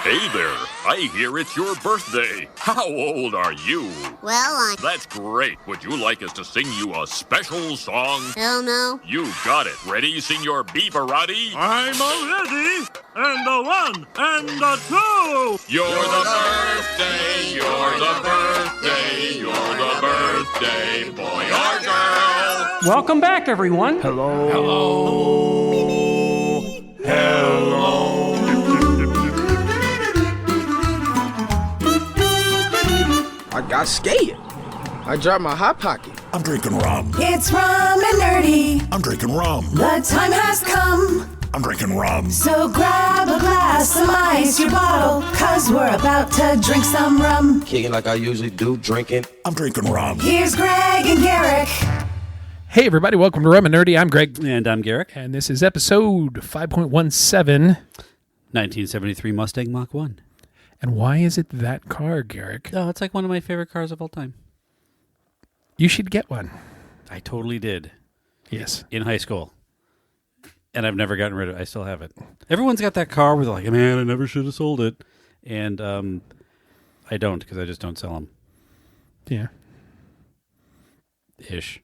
Hey there, I hear it's your birthday. How old are you? Well, That's great. Would you like us to sing you a special song? Hell no. You got it. Ready, Senor Beaverati? I'm all ready, and the one, and the two. You're the birthday, you're the birthday, you're the birthday boy or girl. Welcome back, everyone. Hello. Hello. Hello. I got scared. I dropped my hot pocket. I'm drinking rum. It's Rum and Nerdy. I'm drinking rum. The time has come. I'm drinking rum. So grab a glass, some ice, your bottle, cause we're about to drink some rum. Kicking like I usually do, drinking. I'm drinking rum. Here's Greg and Garrick. Hey, everybody. Welcome to Rum and Nerdy. I'm Greg. And I'm Garrick. And this is episode 5.17. 1973 Mustang Mach 1. And why is it that car, Garrick? Oh, it's like one of my favorite cars of all time. You should get one. I totally did. Yes. In high school. And I've never gotten rid of it. I still have it. Everyone's got that car where they're like, man, I never should have sold it. And I don't, because I just don't sell them. Yeah. Ish.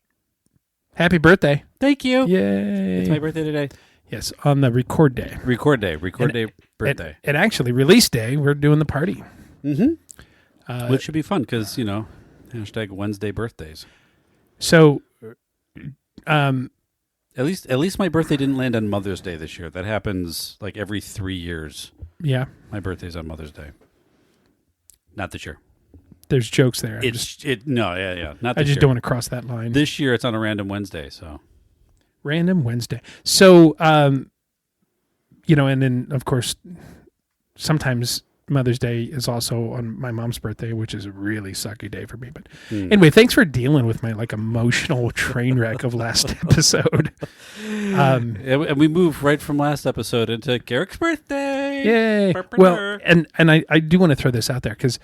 Happy birthday. Thank you. Yay. It's my birthday today. Yes, on the record day. Record day, birthday. And actually, release day, we're doing the party. Mm-hmm. Which should be fun, because, you know, hashtag Wednesday birthdays. So, At least my birthday didn't land on Mother's Day this year. That happens like every 3 years. yeah, My birthday's on Mother's Day. Not this year. there's jokes there. Not this I year. just don't want to cross that line. This year it's on a random Wednesday, so. Random Wednesday. So, you know, and then, of course, sometimes Mother's Day is also on my mom's birthday, which is a really sucky day for me. But anyway, thanks for dealing with my, like, emotional train wreck of last episode. And we moved right from last episode into Garrick's birthday. Yay. Well, and I do want to throw this out there because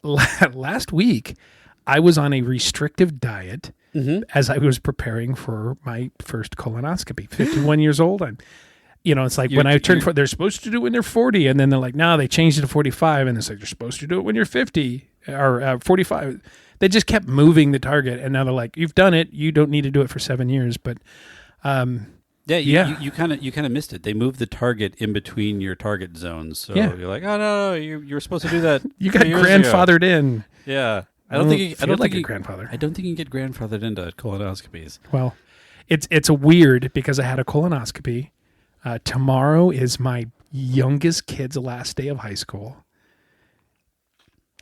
last week I was on a restrictive diet as I was preparing for my first colonoscopy. 51 years old. It's like when I turned 40, they're supposed to do it when they're 40, and then they're like, no, they changed it to 45, and it's like, you're supposed to do it when you're 50 or 45. They just kept moving the target, and now they're like, you've done it. You don't need to do it for 7 years. But you kind of missed it. They moved the target in between your target zones, so you're like, oh no, you were supposed to do that. You got grandfathered in. Yeah. I don't think a grandfather. I don't think you can get grandfathered into colonoscopies. Well, it's a weird because I had a colonoscopy. Tomorrow is my youngest kid's last day of high school.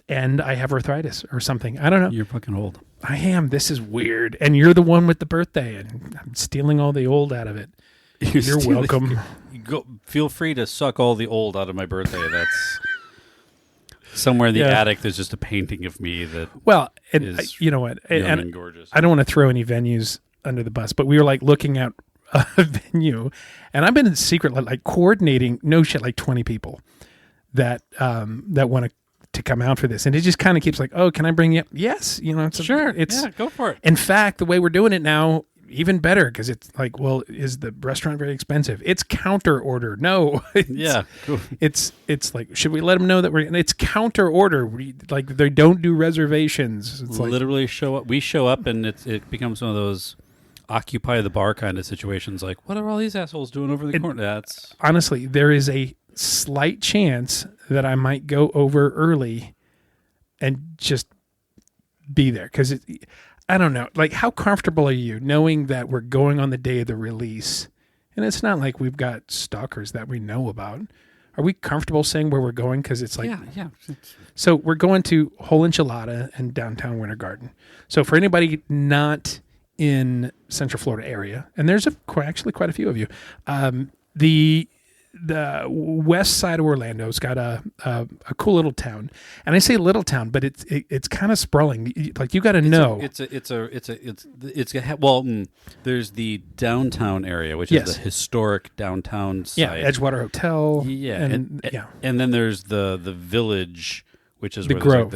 And I have arthritis or something. I don't know. You're fucking old. I am. This is weird. And you're the one with the birthday, and I'm stealing all the old out of it. You're welcome. Feel free to suck all the old out of my birthday. That's somewhere in the attic. There's just a painting of me that. Well, you know what? And gorgeous. I don't want to throw any venues under the bus, but we were like looking at a venue, and I've been in secret like coordinating like 20 people that want to come out for this, and it just kind of keeps like, oh, can I bring you up? Yes, sure, go for it. In fact, the way we're doing it now, even better, because it's like, well, is the restaurant very expensive? It's counter order. No, cool. It's like, should we let them know that it's counter order? Like they don't do reservations. It's literally show up. We show up, and it becomes one of those occupy the bar kind of situations. Like, what are all these assholes doing over the corner? That's honestly, there is a slight chance that I might go over early and just be there because I don't know. Like, how comfortable are you knowing that we're going on the day of the release? And it's not like we've got stalkers that we know about. Are we comfortable saying where we're going? Because it's like, yeah. So we're going to Whole Enchilada in downtown Winter Garden. So for anybody not in Central Florida area, and there's actually quite a few of you, the west side of Orlando's got a cool little town, and I say little town, but it's kind of sprawling. Like, you got to know. There's the downtown area, which is the historic downtown site. Yeah, Edgewater Hotel. Yeah, and then there's the village, which is the where Grove.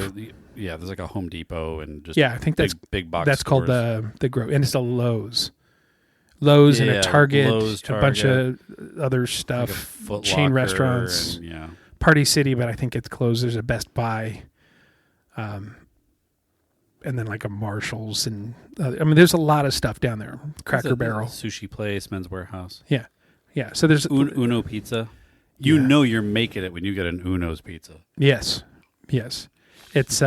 There's like a Home Depot and just I think that's big box. That's stores. called the Grove, and it's a Lowe's and a Target, a bunch of other stuff, like chain restaurants, Party City, but I think it's closed. There's a Best Buy, and then like a Marshalls, and there's a lot of stuff down there. Cracker Barrel, sushi place, Men's Warehouse. Yeah. So there's Uno Pizza. You know you're making it when you get an Uno's Pizza. Yes. It's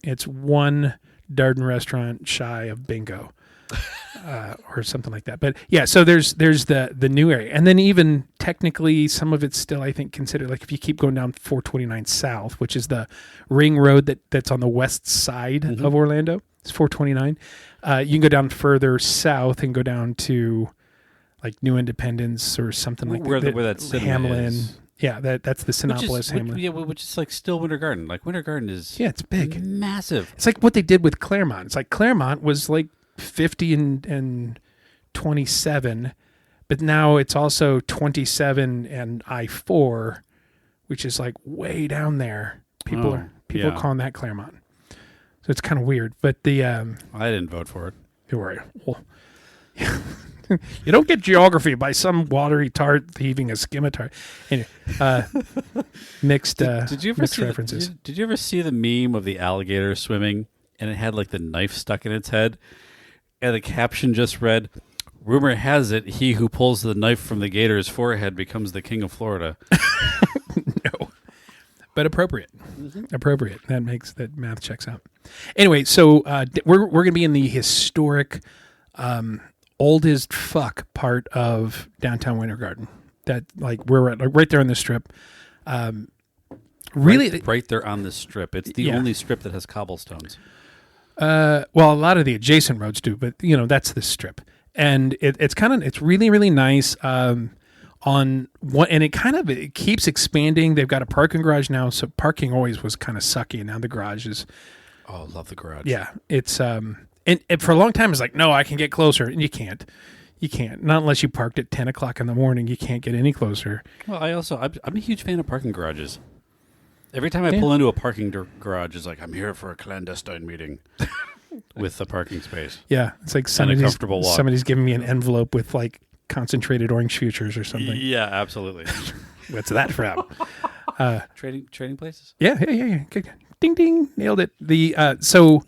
it's one Darden restaurant shy of bingo, or something like that. But yeah, so there's the new area, and then even technically some of it's still, I think, considered, like if you keep going down 429 South, which is the ring road that's on the west side of Orlando. It's 429. You can go down further south and go down to like New Independence or something like that. Where that cinema Hamlin. is. Yeah, that's the Sinopolis Hamlin. Which is like still Winter Garden. Like Winter Garden is it's big, massive. It's like what they did with Claremont. It's like Claremont was like 50 and 27, but now it's also 27 and I-4, which is like way down there. People are calling that Claremont. So it's kind of weird. But the I didn't vote for it. You're right. Well, you don't get geography by some watery tart heaving a scimitar. Anyway, mixed references. Did you ever see the meme of the alligator swimming and it had like the knife stuck in its head? And the caption just read, "Rumor has it, he who pulls the knife from the gator's forehead becomes the king of Florida." No. But appropriate. Appropriate. That math checks out. Anyway, so we're going to be in the historic old as fuck part of downtown Winter Garden. That like we're at, like right there on the strip. Really, right there on the strip. It's the only strip that has cobblestones. Well, a lot of the adjacent roads do, but that's the strip, and it's really, really nice. On what, and it keeps expanding. They've got a parking garage now, so parking always was kind of sucky, and now the garage is. Oh, I love the garage. Yeah, it's and for a long time it's like, no, I can get closer, and you can't. Not unless you parked at 10 o'clock in the morning. You can't get any closer. Well, I'm a huge fan of parking garages. Every time I pull into a parking garage, it's like, I'm here for a clandestine meeting with the parking space. Yeah, it's like somebody's giving me an envelope with like concentrated orange futures or something. Yeah, absolutely. What's that from? Trading places? Yeah. Good. Ding ding, nailed it. So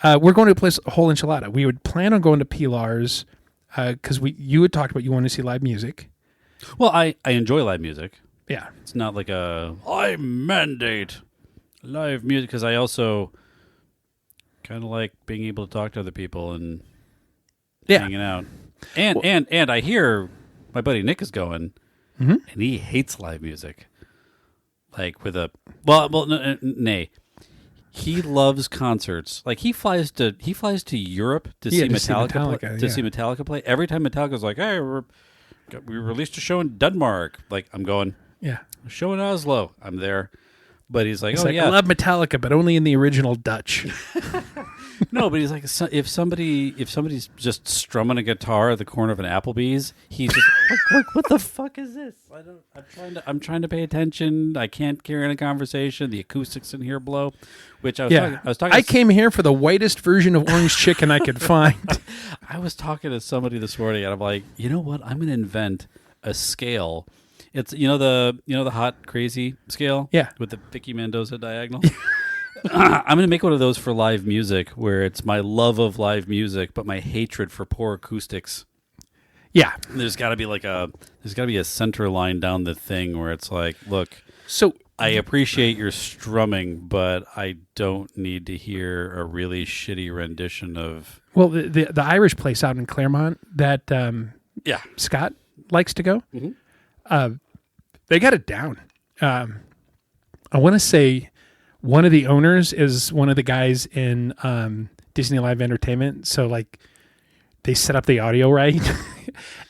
we're going to a place, Whole Enchilada. We would plan on going to Pilar's because you had talked about you want to see live music. Well, I enjoy live music. Yeah, it's not like I mandate live music, because I also kind of like being able to talk to other people and hanging out. And I hear my buddy Nick is going, and he hates live music. Like with nay, he loves concerts. Like he flies to Europe to see Metallica play. Every time Metallica's like, hey, we released a show in Denmark. Like I'm going, a show in Oslo. I'm there. But he's like, I love Metallica, but only in the original Dutch. No, but he's like, if somebody's just strumming a guitar at the corner of an Applebee's, he's just like, what the fuck is this? I'm trying to pay attention. I can't carry on a conversation. The acoustics in here blow. Which I was talking. I came here for the whitest version of orange chicken I could find. I was talking to somebody this morning, and I'm like, you know what? I'm going to invent a scale. It's the hot crazy scale. Yeah, with the Vicky Mendoza diagonal. I'm going to make one of those for live music, where it's my love of live music, but my hatred for poor acoustics. Yeah, there's got to be a center line down the thing where it's like, look, so I appreciate your strumming, but I don't need to hear a really shitty rendition of. Well, the Irish place out in Claremont that Scott likes to go. Mm-hmm. They got it down. I want to say one of the owners is one of the guys in Disney Live Entertainment. So like they set up the audio right.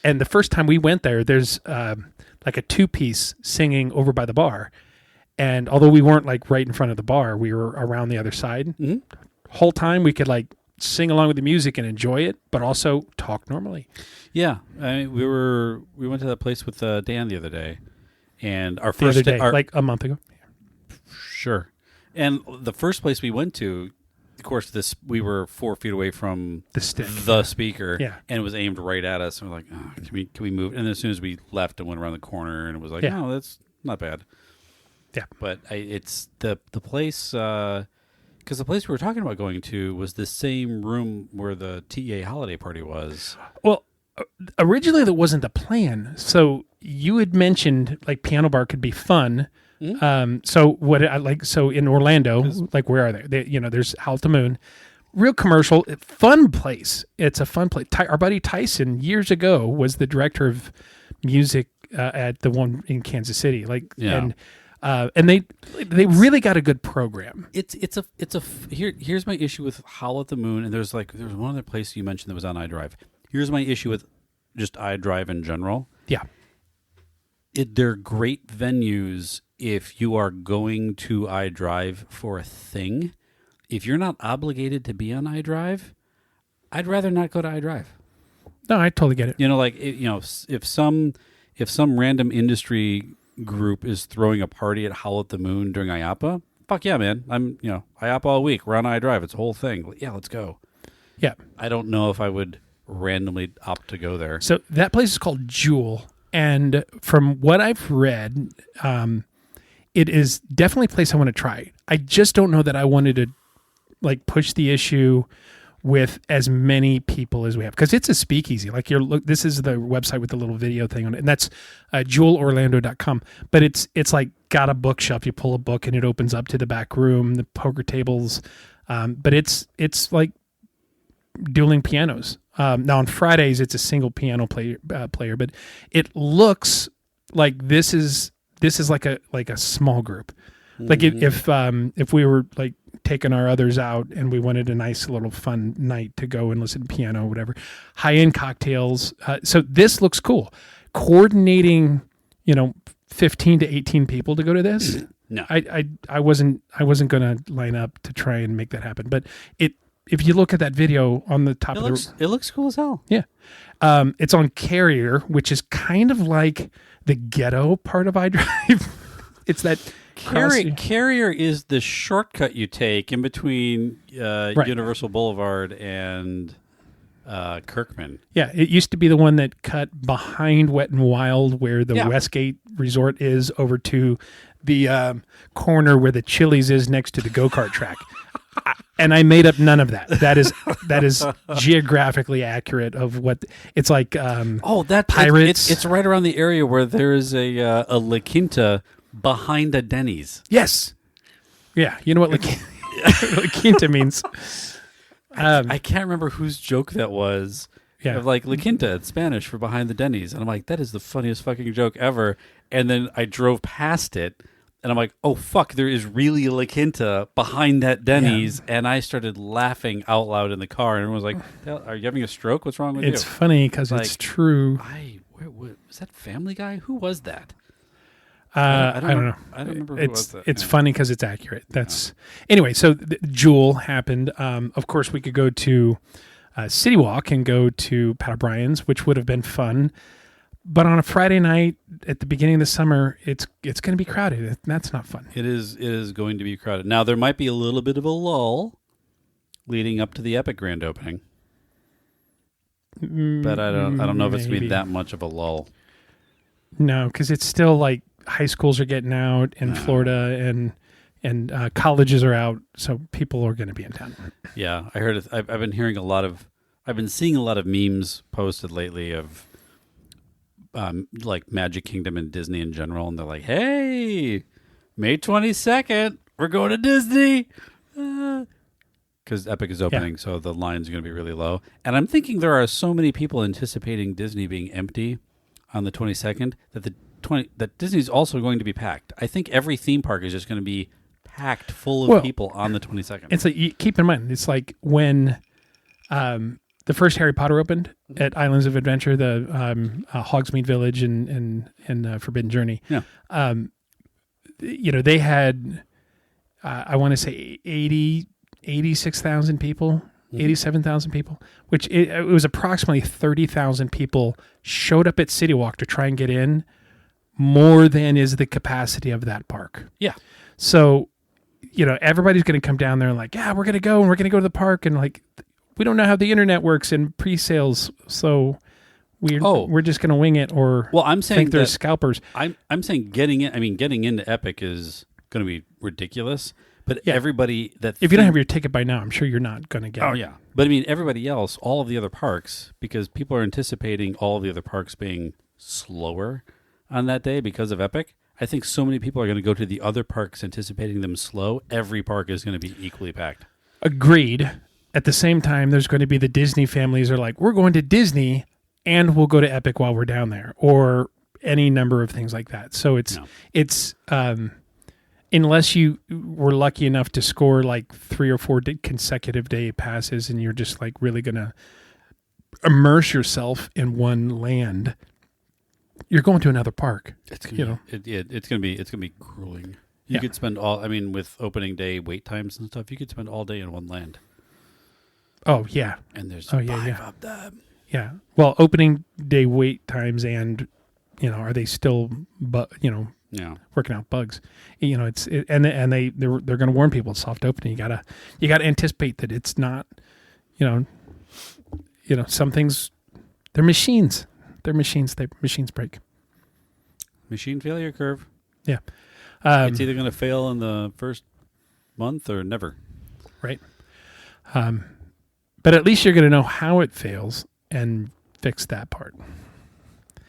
And the first time we went there, there's like a 2-piece singing over by the bar. And although we weren't like right in front of the bar, we were around the other side. Mm-hmm. Whole time we could like sing along with the music and enjoy it, but also talk normally. Yeah, I mean, we went to that place with Dan the other day, and our like a month ago. Sure, and the first place we went to, of course, we were 4 feet away from the speaker, and it was aimed right at us. And we're like, oh, can we move? And then as soon as we left and went around the corner, and it was like, no, not bad. Yeah. But it's the place, because the place we were talking about going to was the same room where the TA holiday party was. Well, originally that wasn't the plan. So you had mentioned like piano bar could be fun. So what I like, so in Orlando, like where are they? There's Howl at the Moon, real commercial, fun place. It's a fun place. Our buddy Tyson years ago was the director of music at the one in Kansas City. And they really got a good program. Here's my issue with Howl at the Moon, and there's one other place you mentioned that was on iDrive. Here's my issue with just iDrive in general. Yeah. They're great venues if you are going to iDrive for a thing. If you're not obligated to be on iDrive, I'd rather not go to iDrive. No, I totally get it. If some random industry group is throwing a party at Howl at the Moon during IAPA, fuck yeah, man. I'm IAPA all week. We're on iDrive. It's a whole thing. Yeah, let's go. Yeah. I don't know if I would randomly opt to go there. So that place is called Jewel. And from what I've read, it is definitely a place I want to try. I just don't know that I wanted to like push the issue with as many people as we have, because it's a speakeasy. Like this is the website with the little video thing on it, and that's jewelorlando.com. But it's like got a bookshelf. You pull a book and it opens up to the back room, the poker tables. But it's like dueling pianos. Now on Fridays it's a single piano player, but it looks like this is like a small group. Like if we were like taking our others out and we wanted a nice little fun night to go and listen to piano or whatever, high-end cocktails. So this looks cool. Coordinating, 15 to 18 people to go to this. No, I wasn't going to line up to try and make that happen. But if you look at that video on the top it looks cool as hell. Yeah. It's on Carrier, which is kind of like the ghetto part of iDrive. It's that Carrier is the shortcut you take in between Universal Boulevard and Kirkman. Yeah, it used to be the one that cut behind Wet and Wild, where the Westgate Resort is, over to the corner where the Chili's is next to the go-kart track. And I made up none of that. That is geographically accurate of what it's like. Pirates. It's right around the area where there is a La Quinta behind a Denny's. Yes. Yeah. You know what La Quinta means? I can't remember whose joke that was. Yeah. Of like La Quinta, it's Spanish for behind the Denny's. And I'm like, that is the funniest fucking joke ever. And then I drove past it. And I'm like, oh, fuck, there is really a La Quinta behind that Denny's. Yeah. And I started laughing out loud in the car. And everyone was like, are you having a stroke? What's wrong with you? It's funny because it's true. Was that Family Guy? Who was that? I don't know. I don't remember who was that. It's funny because it's accurate. Anyway, so Jewel happened. Of course, we could go to City Walk and go to Pat O'Brien's, which would have been fun. But on a Friday night at the beginning of the summer, it's going to be crowded. That's not fun. It is going to be crowded. Now, there might be a little bit of a lull leading up to the Epic grand opening. But I don't know if it's going to be that much of a lull. No, because it's still like high schools are getting out in Florida and colleges are out, so people are going to be in town. Yeah, I heard it. I've been hearing I've been seeing a lot of memes posted lately of like Magic Kingdom and Disney in general, and they're like, hey, May 22nd, we're going to Disney. Because Epic is opening, so the line's going to be really low. And I'm thinking there are so many people anticipating Disney being empty on the 22nd that Disney's also going to be packed. I think every theme park is just going to be packed full of people on the 22nd. It's like, keep in mind, it's like when the first Harry Potter opened at Islands of Adventure, the Hogsmeade Village and Forbidden Journey. Yeah. They had, I want to say 86,000 people, 87,000 people, which it was approximately 30,000 people showed up at City Walk to try and get in, more than is the capacity of that park. Yeah. So, everybody's going to come down there and like, yeah, we're going to go to the park. And like, we don't know how the internet works and pre-sales. So We're just going to wing it, or I'm saying think they're that scalpers. I'm saying getting into Epic is going to be ridiculous. But everybody if you don't have your ticket by now, I'm sure you're not going to get it. Oh, yeah. But I mean, everybody else, all of the other parks, because people are anticipating all of the other parks being slower on that day because of Epic. I think so many people are going to go to the other parks anticipating them slow. Every park is going to be equally packed. Agreed. At the same time, there's going to be the Disney families are like, we're going to Disney and we'll go to Epic while we're down there, or any number of things like that. So it's unless you were lucky enough to score like 3 or 4 consecutive day passes and you're just like really going to immerse yourself in one land, you're going to another park. It's gonna be grueling. You could spend with opening day wait times and stuff, you could spend all day in one land. Oh yeah. And there's 5 of them. Yeah. Well, opening day wait times and, are they still, working out bugs? They're going to warn people it's soft opening. You gotta anticipate that it's not, some things, they're machines. Machines break. Machine failure curve. Yeah. It's either going to fail in the first month or never. Right. But at least you're going to know how it fails and fix that part.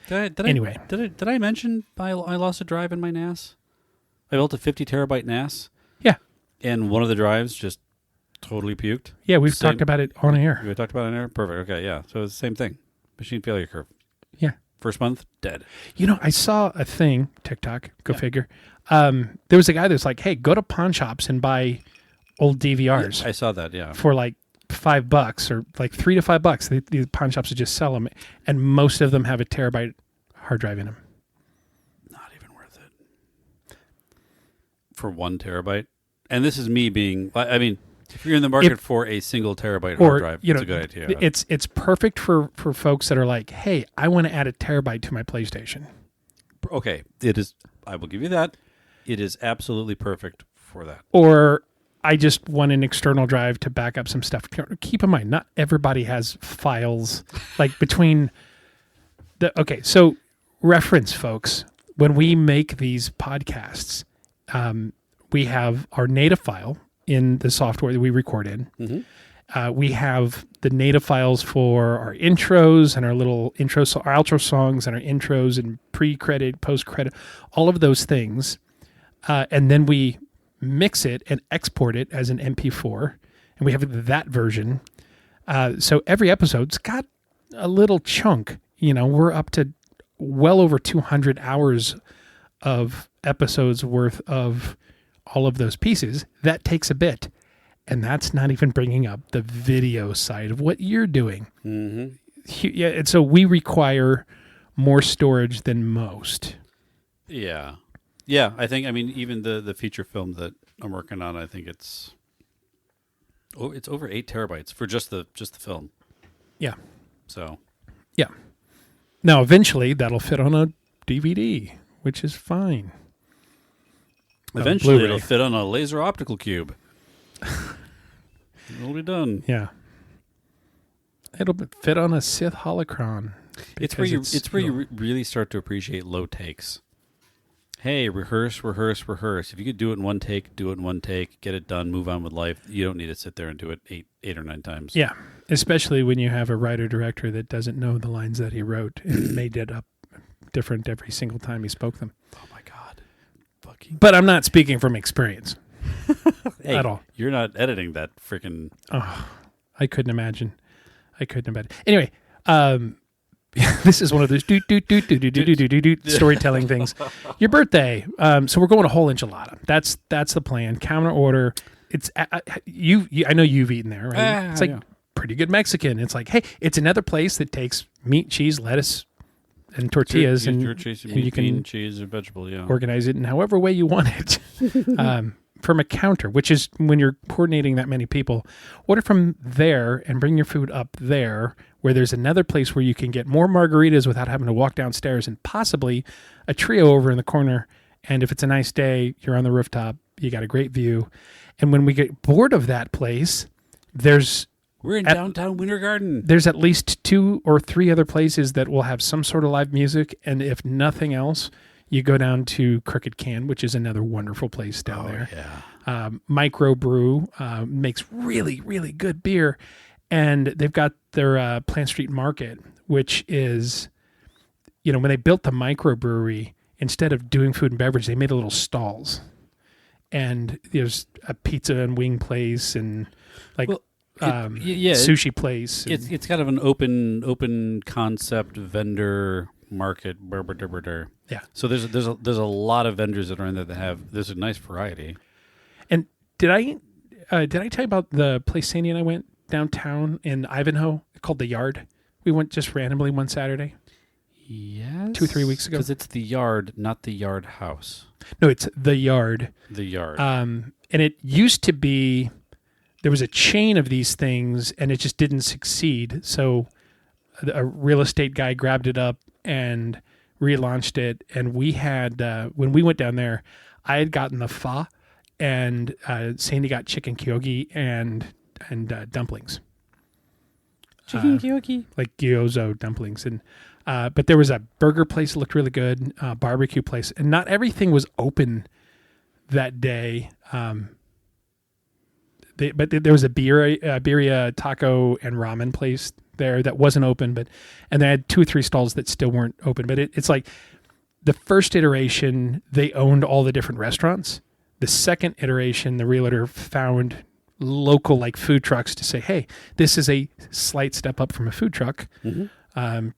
Did I mention I lost a drive in my NAS? I built a 50 terabyte NAS. Yeah. And one of the drives just totally puked. Yeah, we've talked about it on air. We talked about it on air? Perfect. Okay, yeah. So it's the same thing. Machine failure curve. Yeah. First month, dead. I saw a thing, TikTok, figure. There was a guy that's like, hey, go to pawn shops and buy old DVRs. Yeah, I saw that, yeah. For like $5 or like $3 to $5. The pawn shops would just sell them. And most of them have a terabyte hard drive in them. Not even worth it. For 1 terabyte? And this is me being, if you're in the market for a single terabyte hard drive, it's a good idea. It's perfect for folks that are like, hey, I want to add a terabyte to my PlayStation. Okay, it is. I will give you that. It is absolutely perfect for that. Or I just want an external drive to back up some stuff. Keep in mind, not everybody has files like between the. Okay, so reference, folks. When we make these podcasts, we have our native file in the software that we record in. Mm-hmm. We have the native files for our intros and our little intros, our outro songs and our intros and pre-credit, post-credit, all of those things. And then we mix it and export it as an MP4. And we have that version. So every episode's got a little chunk. We're up to well over 200 hours of episodes worth of all of those pieces. That takes a bit. And that's not even bringing up the video side of what you're doing. Mm-hmm. Yeah, and so we require more storage than most. Yeah. Yeah, I think, even the feature film that I'm working on, I think it's over 8 terabytes for just the film. Yeah. So. Yeah. Now, eventually, that'll fit on a DVD, which is fine. Eventually, it'll fit on a laser optical cube. It'll be done. Yeah. It'll fit on a Sith holocron. It's where you really start to appreciate low takes. Hey, rehearse. If you could do it in one take, do it in one take. Get it done. Move on with life. You don't need to sit there and do it eight or 9 times. Yeah, especially when you have a writer-director that doesn't know the lines that he wrote and made it up different every single time he spoke them. Oh, my God. But I'm not speaking from experience. Hey, at all. You're not editing that freaking... Oh, I couldn't imagine. Anyway, this is one of those storytelling things. Your birthday. So we're going to Whole Enchilada. That's the plan. Counter order. It's I know you've eaten there, right? It's like pretty good Mexican. It's like, hey, it's another place that takes meat, cheese, lettuce, and tortillas, and you can cheese or vegetable. Yeah, organize it in however way you want it. From a counter, which is when you're coordinating that many people, order from there and bring your food up there, where there's another place where you can get more margaritas without having to walk downstairs, and possibly a trio over in the corner. And if it's a nice day, you're on the rooftop, you got a great view. And when we get bored of that place, there's We're in downtown Winter Garden. There's at least 2 or 3 other places that will have some sort of live music, and if nothing else, you go down to Crooked Can, which is another wonderful place down there. Yeah. Microbrew makes really, really good beer, and they've got their Plant Street Market, which is, when they built the microbrewery, instead of doing food and beverage, they made a little stalls, and there's a pizza and wing place and sushi place. It's kind of an open concept vendor market. Yeah. So there's a lot of vendors that are in there there's a nice variety. And did I tell you about the place Sandy and I went downtown in Ivanhoe called The Yard? We went just randomly one Saturday. Yes. 2 or 3 weeks ago. Because it's The Yard, not The Yard House. No, it's The Yard. The Yard. And it used to be, there was a chain of these things and it just didn't succeed. So a real estate guy grabbed it up and relaunched it. And we had, when we went down there, I had gotten the pho, and Sandy got chicken kyogi and dumplings. Chicken kyogi? Like gyozo dumplings. And but there was a burger place that looked really good, barbecue place, and not everything was open that day. But there was a birria taco and ramen place there that wasn't open, and they had 2 or 3 stalls that still weren't open. But it's like the first iteration, they owned all the different restaurants. The second iteration, the realtor found local food trucks to say, hey, this is a slight step up from a food truck. Mm-hmm.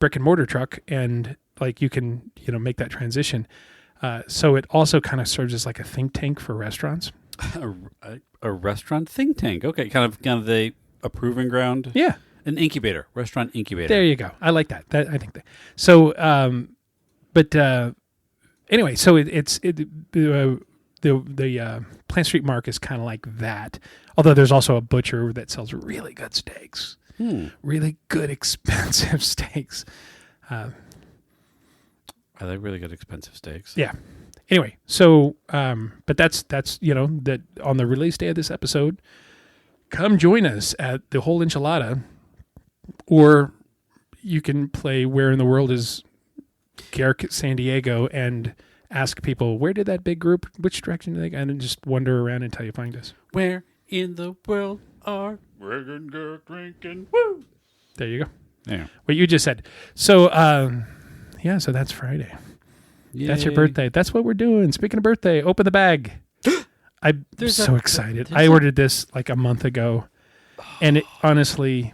Brick and mortar truck, and you can make that transition. So it also kind of serves as like a think tank for restaurants. A restaurant think tank. Okay, kind of the a proving ground. Yeah, an incubator, restaurant incubator. There you go. I like that. I think that. So, anyway, so the Plant Street Mark is kind of like that. Although there's also a butcher that sells really good steaks. Really good, expensive steaks. I like really good, expensive steaks. Yeah. Anyway, so, but that's that on the release day of this episode, come join us at the Whole Enchilada, or you can play Where in the World is Garrick San Diego and ask people, where did that big group, which direction did they go? And then just wander around until you find us. Where in the world are Reagan, Garrick, drinking? Woo! There you go. Yeah. What you just said. So, so that's Friday. Yay. That's your birthday. That's what we're doing. Speaking of birthday, open the bag. I'm so excited. I ordered this like a month ago, and it, honestly,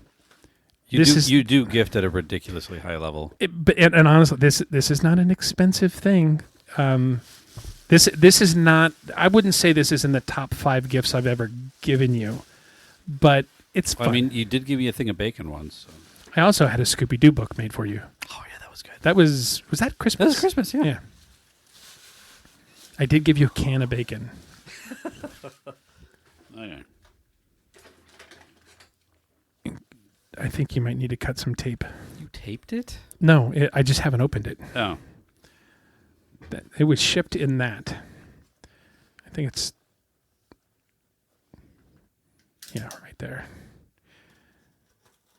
you do gift at a ridiculously high level. And honestly, this is not an expensive thing. This is not. I wouldn't say this is in the top 5 gifts I've ever given you, but it's fun. I mean, you did give me a thing of bacon once. So. I also had a Scooby-Doo book made for you. Oh yeah, that was good. That was that Christmas? That was Christmas, yeah. Yeah. I did give you a can of bacon. Okay. I think you might need to cut some tape. You taped it? No, I just haven't opened it. Oh. It was shipped in that. I think it's... Yeah, right there.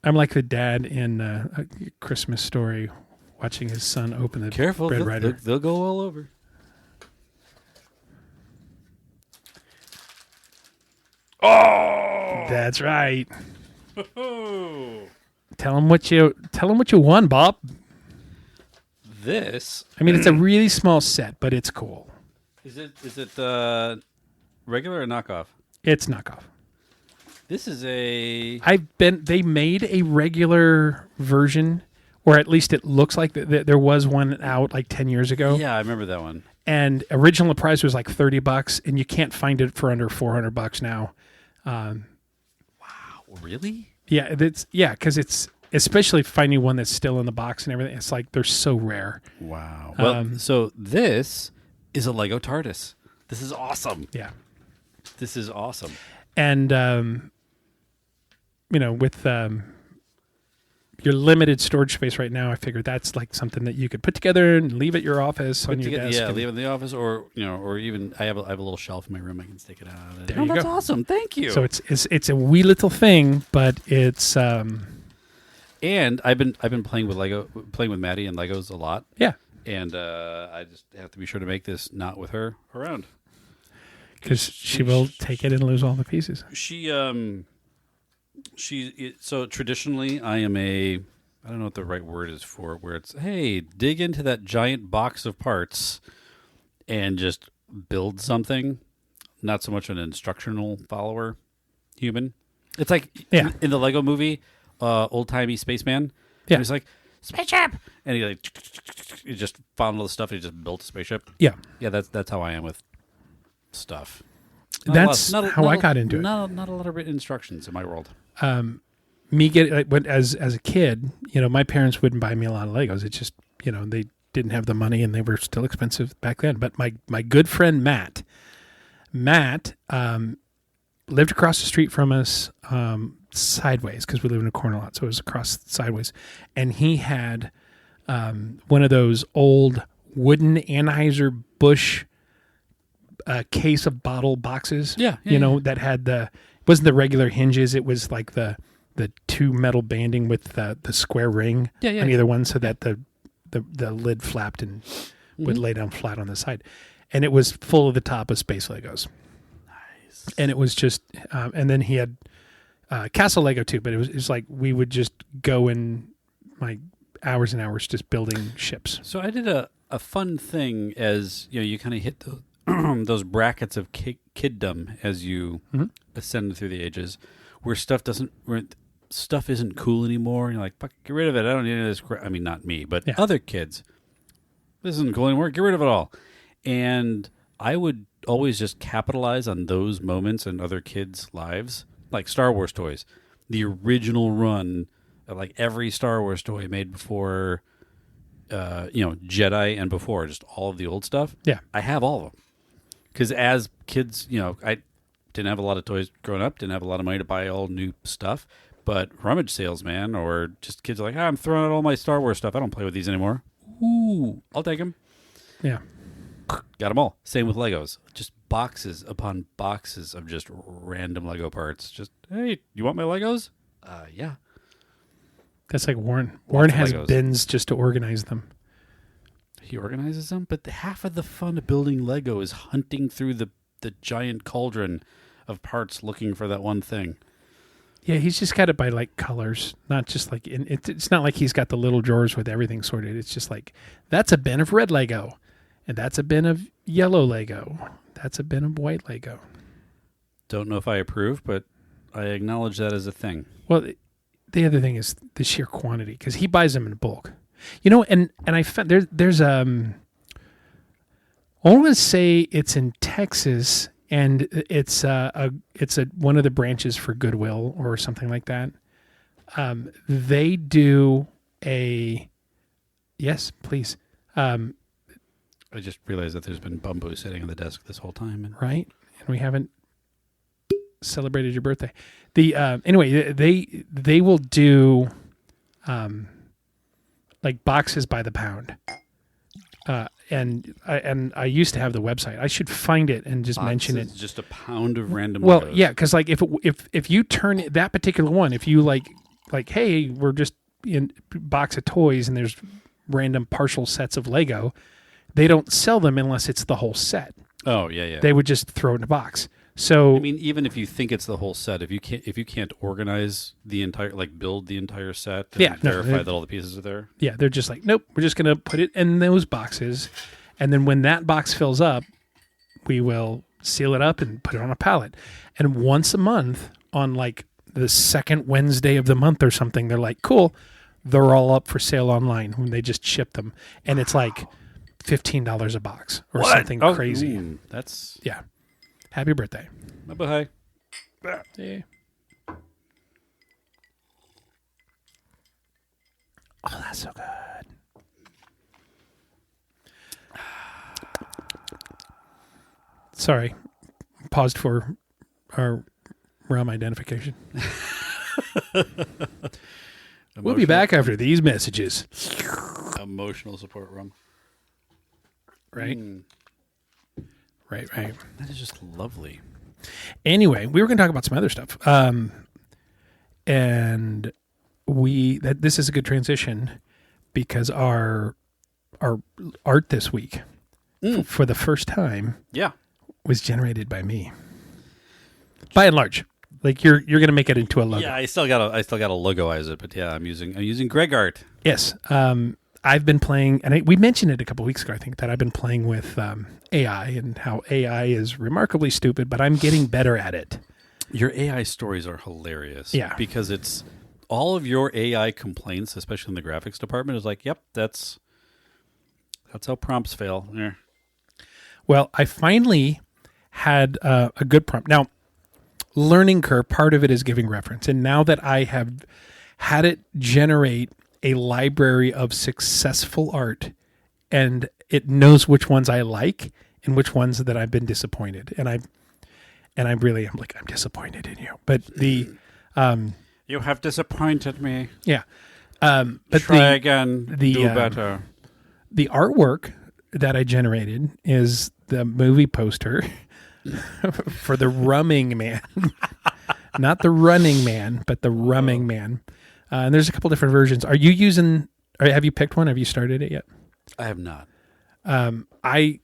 I'm like the dad in A Christmas Story watching his son open the Red Ryder. They'll go all over. Oh! That's right. Tell him what you won, Bob. This. I mean, it's a really small set, but it's cool. Is it regular or knockoff? It's knockoff. This is a. They made a regular version, or at least it looks like there was one out like 10 years ago. Yeah, I remember that one. And original price was like $30, and you can't find it for under $400 now. Wow, really? Yeah, because it's especially finding one that's still in the box and everything. It's like they're so rare. Wow. Well, so this is a Lego TARDIS. This is awesome. Yeah, this is awesome. And with your limited storage space right now, I figured that's like something that you could put together and leave at your office on your desk. Yeah, leave it in the office, or or even I have a little shelf in my room I can stick it out. There you that's go. awesome. Thank you. So it's a wee little thing, but it's and I've been playing with Maddie and Legos a lot. Yeah. And I just have to be sure to make this not with her around, because she will take it and lose all the pieces. So traditionally I am I don't know what the right word is for it, where it's, hey, dig into that giant box of parts and just build something. Not so much an instructional follower human. It's like in the Lego movie, old-timey spaceman. Yeah. He's like, spaceship! And he just found all the stuff and he just built a spaceship. Yeah. Yeah, that's how I am with stuff. That's how I got into it. Not a lot of written instructions in my world. As a kid, my parents wouldn't buy me a lot of Legos. It's just, they didn't have the money and they were still expensive back then. But my good friend Matt lived across the street from us, sideways, because we live in a corner lot, so it was across sideways. And he had one of those old wooden Anheuser-Busch case of bottle boxes. That had wasn't the regular hinges. It was like the two metal banding with the square ring on either one, so that the lid flapped and would lay down flat on the side. And it was full of the top of space Legos. Nice. And it was just, and then he had Castle Lego too, but it was like we would just go in like hours and hours just building ships. So I did a fun thing as, you kind of hit those brackets of kiddom as you ascend through the ages, where stuff isn't cool anymore. And you're like, fuck, get rid of it. I don't need any of this crap. I mean, not me, but other kids. This isn't cool anymore. Get rid of it all. And I would always just capitalize on those moments in other kids' lives, like Star Wars toys. The original run of like every Star Wars toy made before, Jedi and before, just all of the old stuff. Yeah. I have all of them. Because as kids, I didn't have a lot of toys growing up, didn't have a lot of money to buy all new stuff. But rummage sales, man, or just kids are like, I'm throwing out all my Star Wars stuff. I don't play with these anymore. Ooh, I'll take them. Yeah. Got them all. Same with Legos. Just boxes upon boxes of just random Lego parts. Just, hey, you want my Legos? Yeah. That's like Warren. Warren has Legos. bins just to organize them. He organizes them, but half of the fun of building Lego is hunting through the giant cauldron of parts looking for that one thing. Yeah, he's just got it by like colors, not just like it's not like he's got the little drawers with everything sorted. It's just like, that's a bin of red Lego, and that's a bin of yellow Lego, that's a bin of white Lego. Don't know if I approve, but I acknowledge that as a thing. Well, the other thing is the sheer quantity, because he buys them in bulk. And I found there's I want to say it's in Texas. And it's one of the branches for Goodwill or something like that. They do yes, please. I just realized that there's been Bumbu sitting on the desk this whole time, right? And we haven't celebrated your birthday. Anyway, they will do like boxes by the pound. And I used to have the website. I should find it and just mention it. Just a pound of random. Well, Legos. yeah, because like if you turn that particular one, if you like, hey, we're just in a box of toys and there's random partial sets of Lego, they don't sell them unless it's the whole set. Oh yeah. They would just throw it in a box. So I mean, even if you think it's the whole set, if you can't organize the entire, like build the entire set, and verify that all the pieces are there. Yeah, they're just like, nope, we're just gonna put it in those boxes, and then when that box fills up, we will seal it up and put it on a pallet. And once a month, on like the second Wednesday of the month or something, they're like, cool, they're all up for sale online when they just ship them, and it's like $15 a box or something crazy. That's yeah. Happy birthday. Bye-bye. Yeah. Oh, that's so good. Sorry. Paused for our rum identification. We'll be back after these messages. Emotional support rum. Right? Right. That is just lovely. Anyway, we were going to talk about some other stuff. And this is a good transition because our art this week, for the first time, was generated by me. By and large, like you're going to make it into a logo. Yeah, I still got to logoize it, but yeah, I'm using Greg art. Yes, I've been playing, and we mentioned it a couple weeks ago. I think that I've been playing with AI and how AI is remarkably stupid, but I'm getting better at it. Your AI stories are hilarious. Yeah, because it's all of your AI complaints, especially in the graphics department, is like, yep, that's how prompts fail. Yeah. Well, I finally had a good prompt. Now, learning curve, part of it is giving reference. And now that I have had it generate a library of successful art, and it knows which ones I like and which ones that I've been disappointed. And I'm disappointed in you. But the you have disappointed me. Yeah. But try again. Do better. The artwork that I generated is the movie poster for the Rumming Man. Not the Running Man, but the Rumming Man. And there's a couple different versions. Are you using, or have you picked one? Have you started it yet? I have not. I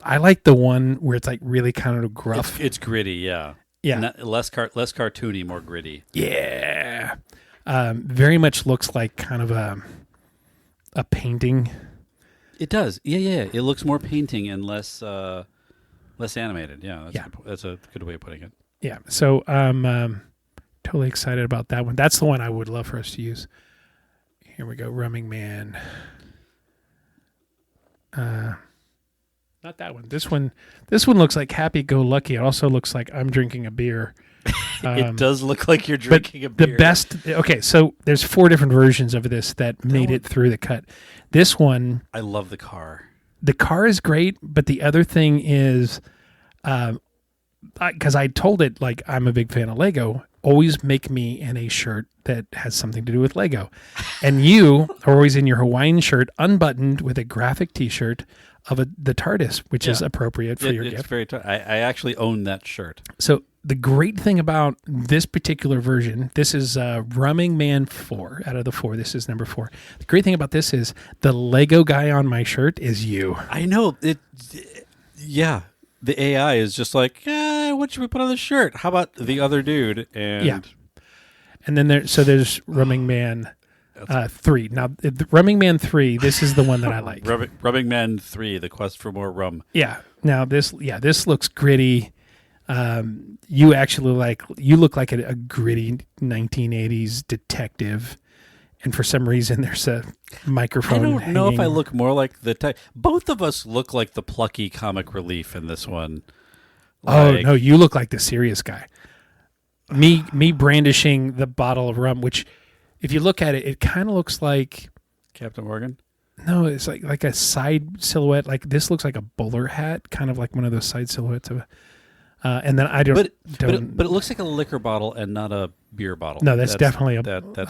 like the one where it's like really kind of gruff. It's gritty, yeah. Yeah. Less cartoony, more gritty. Yeah. Very much looks like kind of a painting. It does. Yeah. It looks more painting and less animated. Yeah, that's a good way of putting it. Yeah. So I'm totally excited about that one. That's the one I would love for us to use. Here we go, Rumming Man. Not that one. This one looks like Happy Go Lucky. It also looks like I'm drinking a beer. It does look like you're drinking a beer. The best. Okay, so there's 4 different versions of this that made it through the cut. This one, I love the car. The car is great, but the other thing is, because I told it like I'm a big fan of Lego. Always make me in a shirt that has something to do with Lego, and you are always in your Hawaiian shirt, unbuttoned, with a graphic T-shirt of the TARDIS, which is appropriate for your gift. Very I actually own that shirt. So the great thing about this particular version, this is Rumming Man 4 out of the 4. This is number 4. The great thing about this is the Lego guy on my shirt is you. I know it. Yeah, the AI is just like, what should we put on the shirt? How about the other dude? And and then there's Rumming Man 3. Now, Rumming Man 3, this is the one that I like. Rumming Man 3, The Quest for More Rum. Yeah. Now this looks gritty. You look like a gritty 1980s detective, and for some reason there's a microphone. I don't know if I look more like the type. Both of us look like the plucky comic relief in this one. Oh no, you look like the serious guy. Me brandishing the bottle of rum, which, if you look at it, it kind of looks like Captain Morgan. No, it's like a side silhouette. Like this looks like a bowler hat, kind of like one of those side silhouettes of. And then I don't. But it looks like a liquor bottle and not a beer bottle. No, that's definitely a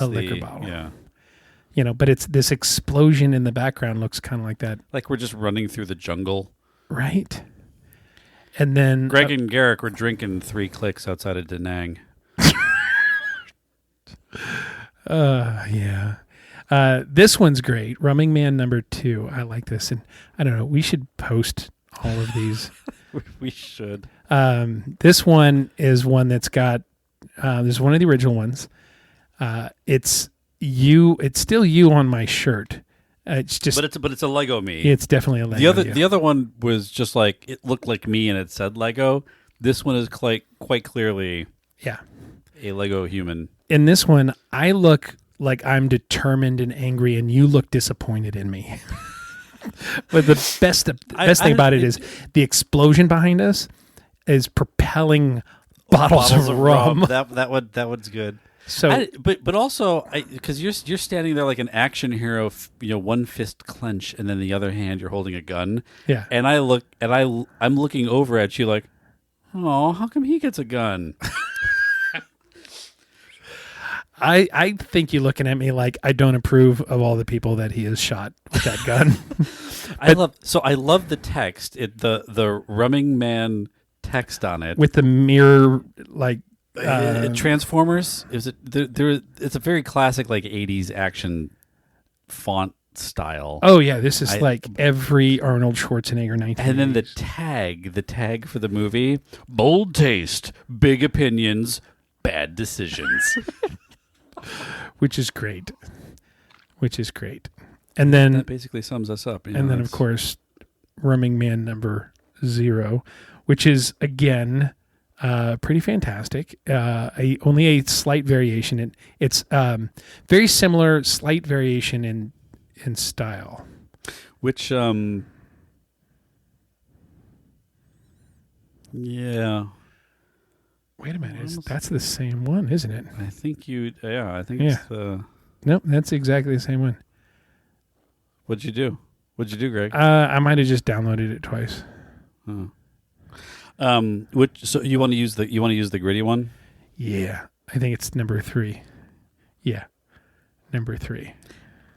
liquor bottle. Yeah. But it's this explosion in the background looks kind of like that. Like we're just running through the jungle. Right. And then Greg and Garrick were drinking 3 clicks outside of Da Nang. Yeah. This one's great. Rumming Man number 2. I like this. And I don't know, we should post all of these. We should. This one is one that's got, there's one of the original ones. It's still you on my shirt. It's just, but it's a Lego me. It's definitely a Lego. The other one was just like, it looked like me and it said Lego. This one is quite clearly a Lego human. In this one, I look like I'm determined and angry, and you look disappointed in me. But the best thing about it is the explosion behind us is propelling bottles of rum. That one's good. So, but also, because you're standing there like an action hero, one fist clench, and then the other hand you're holding a gun. Yeah. And I'm looking over at you like, oh, how come he gets a gun? I think you're looking at me like I don't approve of all the people that he has shot with that gun. I love the text. The Rumming Man text on it with the mirror Transformers. Is it there? It's a very classic 80s action font style. Oh yeah, this is every Arnold Schwarzenegger 1980s. And then the tag for the movie: bold taste, big opinions, bad decisions. Which is great. And then that basically sums us up. And then of course, Rumming Man number 0, which is again pretty fantastic. Only a slight variation. It's very similar, slight variation in style. Which yeah. Wait a minute, that's the same one, isn't it? I think it's Nope, that's exactly the same one. What'd you do, Greg? I might have just downloaded it twice. Oh. So you want to use the gritty one? Yeah, I think it's number 3. Yeah, number 3.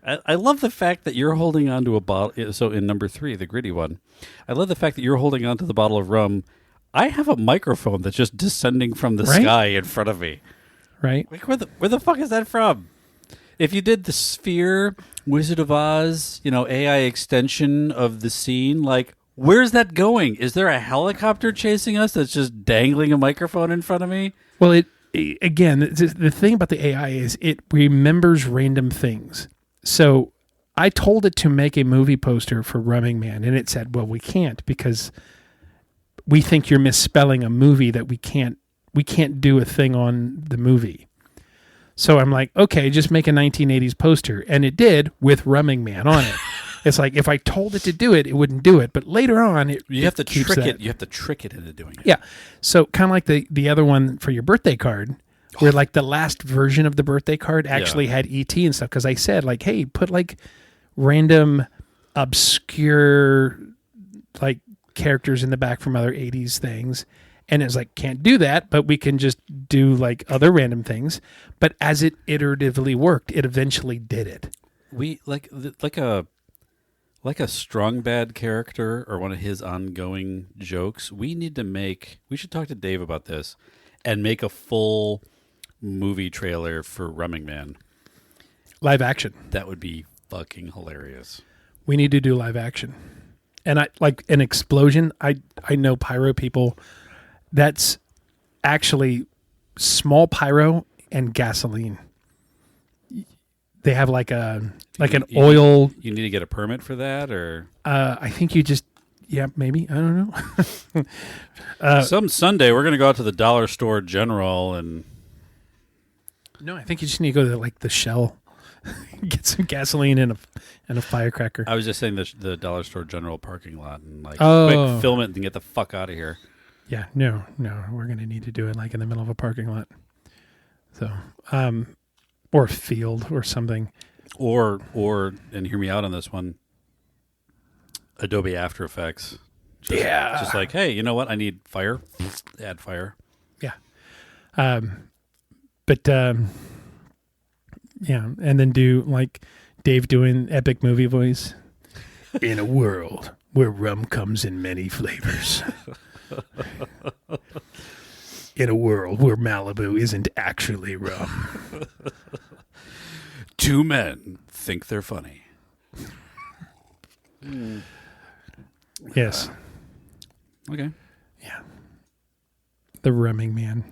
I love the fact that you're holding on to a bottle. So in number 3, the gritty one, I love the fact that you're holding on to the bottle of rum. I have a microphone that's just descending from the sky in front of me. Right? Where the fuck is that from? If you did the Sphere, Wizard of Oz, AI extension of the scene, where's that going? Is there a helicopter chasing us that's just dangling a microphone in front of me? Well, again, the thing about the AI is it remembers random things. So I told it to make a movie poster for Rumming Man, and it said, well, we can't because we think you're misspelling a movie that we can't do a thing on the movie. So I'm like, okay, just make a 1980s poster. And it did with Rumming Man on it. It's like if I told it to do it, it wouldn't do it. But later on, you have to trick it. You have to trick it into doing it. Yeah. So kind of like the other one for your birthday card, where the last version of the birthday card actually had ET and stuff. Because I said hey, put random obscure characters in the back from other 80s things. And it's can't do that, but we can just do other random things. But as it iteratively worked, it eventually did it. We like a strong bad character or one of his ongoing jokes. We should talk to Dave about this and make a full movie trailer for Rumming Man. Live action. That would be fucking hilarious. We need to do live action. And I an explosion. I know pyro people. That's actually small pyro and gasoline. They have an oil. You need to get a permit for that, or I think you just maybe I don't know. Some Sunday we're gonna go out to the Dollar Store General and. No, I think you just need to go to the Shell, get some gasoline and a firecracker. I was just saying the Dollar Store General parking lot and quick film it and get the fuck out of here. Yeah, no, we're going to need to do it in the middle of a parking lot. So, or a field or something. Or, and hear me out on this one, Adobe After Effects. Just hey, you know what? I need fire. Add fire. Yeah. But, and then do Dave doing epic movie voice. In a world where rum comes in many flavors. In a world where Malibu isn't actually rum. 2 men think they're funny. Yes. Okay. Yeah. The Rumming Man.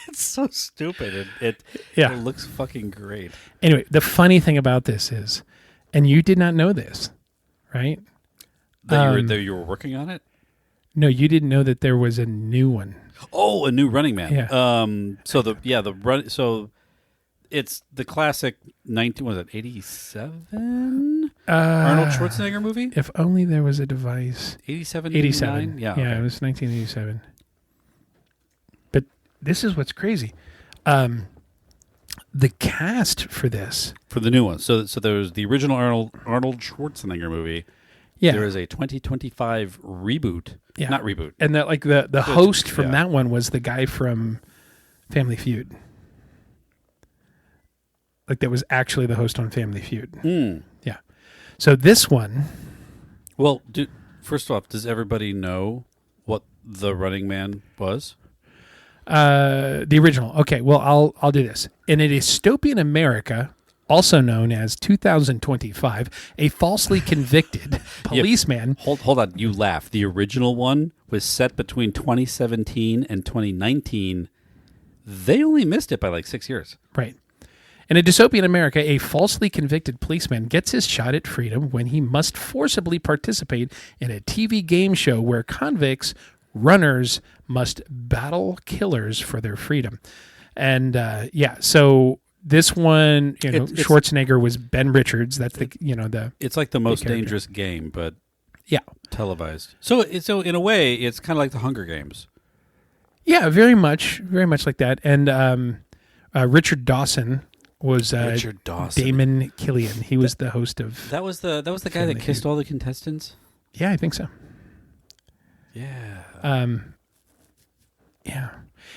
It's so stupid. It looks fucking great. Anyway, the funny thing about this is, and you did not know this, right? That you were working on it? No, you didn't know that there was a new one. Oh, a new Running Man. Yeah. So it's the classic 87 Arnold Schwarzenegger movie? If only there was a device. 87. Yeah, okay. It was 1987. But this is what's crazy. The cast for this, for the new one. So there was the original Arnold Schwarzenegger movie. Yeah. There is a 2025 reboot. Yeah. Not reboot. And that the host from that one was the guy from Family Feud. like that was actually the host on Family Feud. Yeah. So this one. Well, first off, does everybody know what the Running Man was? The original. Okay, well, I'll do this. In a dystopian America, also known as 2025, a falsely convicted policeman. Hold on, you laugh. The original one was set between 2017 and 2019. They only missed it by like 6 years. Right. In a dystopian America, a falsely convicted policeman gets his shot at freedom when he must forcibly participate in a TV game show where convicts, runners, must battle killers for their freedom. And so this one, Schwarzenegger was Ben Richards. That's the. It's like the most dangerous game, but yeah, televised. So in a way, it's kind of like the Hunger Games. Yeah, very much like that. And Richard Dawson was Damon Killian. He was the host of. That was the guy that kissed all the contestants. Yeah, I think so. Yeah. Yeah.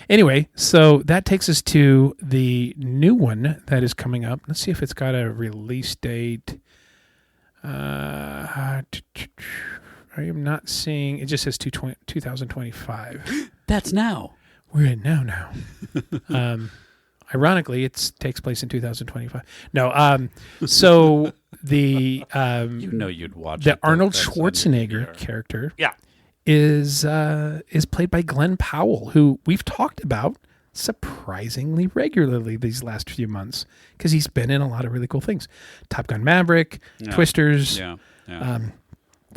Anyway, so that takes us to the new one that is coming up. Let's see if it's got a release date. I am not seeing. It just says 2025. That's now. We're in now. Ironically, it takes place in 2025. No. So the you'd watch the Arnold Schwarzenegger character. Yeah. Is played by Glenn Powell, who we've talked about surprisingly regularly these last few months because he's been in a lot of really cool things. Top Gun Maverick, Twisters. Yeah.